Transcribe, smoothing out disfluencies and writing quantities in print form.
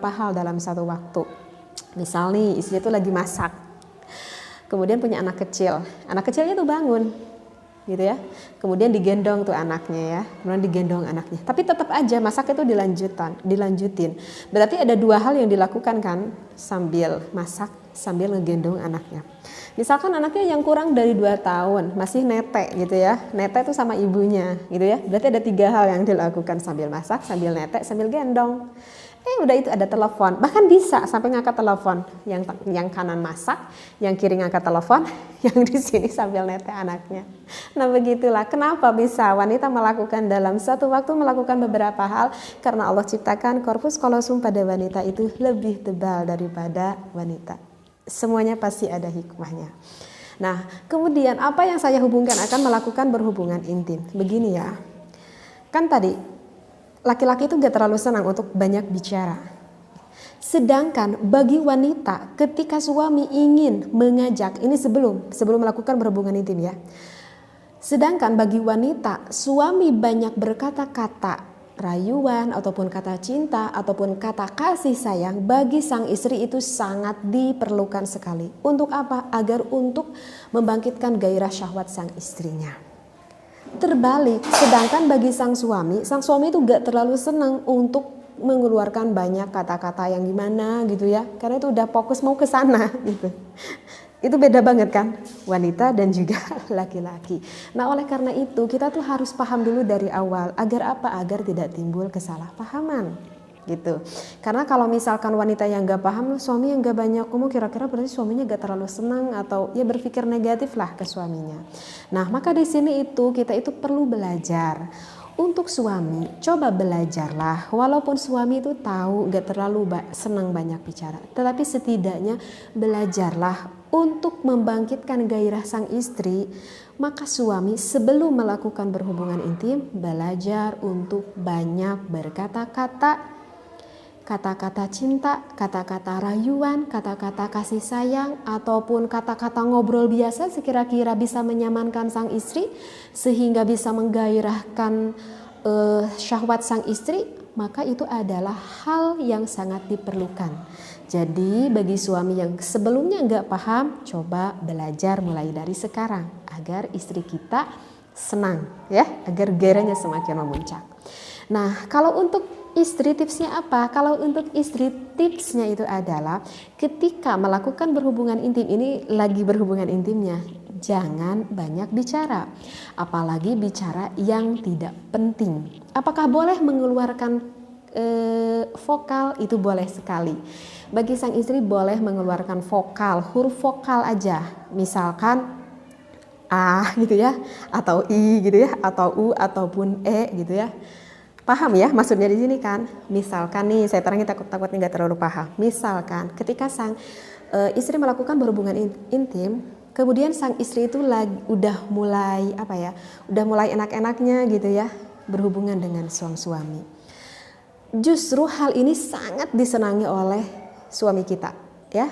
beberapa hal dalam satu waktu. Misal nih, istri itu lagi masak, kemudian punya anak kecilnya tuh bangun, gitu ya. Kemudian digendong tuh anaknya ya, kemudian digendong anaknya. Tapi tetap aja masak itu dilanjutin. Berarti ada dua hal yang dilakukan kan, sambil masak, sambil ngegendong anaknya. Misalkan anaknya yang kurang dari 2 tahun, masih netek gitu ya, netek itu sama ibunya gitu ya. Berarti ada 3 hal yang dilakukan sambil masak, sambil netek, sambil gendong. Udah itu ada telepon, bahkan bisa sampai ngangkat telepon, yang kanan masak, yang kiri ngangkat telepon, yang di sini sambil netek anaknya. Nah begitulah kenapa bisa wanita melakukan dalam satu waktu melakukan beberapa hal, karena Allah ciptakan korpus kolosum pada wanita itu lebih tebal daripada wanita. Semuanya pasti ada hikmahnya. Nah kemudian apa yang saya hubungkan akan melakukan berhubungan intim, begini ya, kan tadi laki-laki itu gak terlalu senang untuk banyak bicara. Sedangkan bagi wanita ketika suami ingin mengajak, ini sebelum melakukan berhubungan intim ya. Sedangkan bagi wanita, suami banyak berkata-kata rayuan ataupun kata cinta ataupun kata kasih sayang, bagi sang istri itu sangat diperlukan sekali. Untuk apa? Agar untuk membangkitkan gairah syahwat sang istrinya. Terbalik, sedangkan bagi sang suami itu gak terlalu senang untuk mengeluarkan banyak kata-kata yang gimana gitu ya, karena itu udah fokus mau ke sana gitu. Itu beda banget kan, wanita dan juga laki-laki. Nah oleh karena itu kita tuh harus paham dulu dari awal, agar apa? Agar tidak timbul kesalahpahaman gitu. Karena kalau misalkan wanita yang gak paham, suami yang gak banyak ngomong, kira-kira berarti suaminya gak terlalu senang atau ya berpikir negatif lah ke suaminya. Nah maka di sini kita itu perlu belajar. Untuk suami, coba belajarlah, walaupun suami itu tahu gak terlalu senang banyak bicara, tetapi setidaknya belajarlah untuk membangkitkan gairah sang istri. Maka suami sebelum melakukan berhubungan intim, belajar untuk banyak berkata-kata, kata-kata cinta, kata-kata rayuan, kata-kata kasih sayang, ataupun kata-kata ngobrol biasa sekira-kira bisa menyamankan sang istri sehingga bisa menggairahkan syahwat sang istri, maka itu adalah hal yang sangat diperlukan. Jadi bagi suami yang sebelumnya nggak paham, coba belajar mulai dari sekarang agar istri kita senang ya, agar gairahnya semakin memuncak. Nah kalau untuk istri tipsnya apa? Kalau untuk istri tipsnya itu adalah ketika melakukan berhubungan intim, ini lagi berhubungan intimnya, jangan banyak bicara. Apalagi bicara yang tidak penting. Apakah boleh mengeluarkan vokal? Itu boleh sekali. Bagi sang istri boleh mengeluarkan vokal, huruf vokal aja. Misalkan A gitu ya, atau I gitu ya, atau U ataupun E gitu ya. Paham ya maksudnya di sini kan? Misalkan nih, saya terangin takutnya nggak terlalu paham. Misalkan ketika sang istri melakukan berhubungan intim, kemudian sang istri itu udah mulai enak-enaknya gitu ya, berhubungan dengan suami. Justru hal ini sangat disenangi oleh suami kita, ya.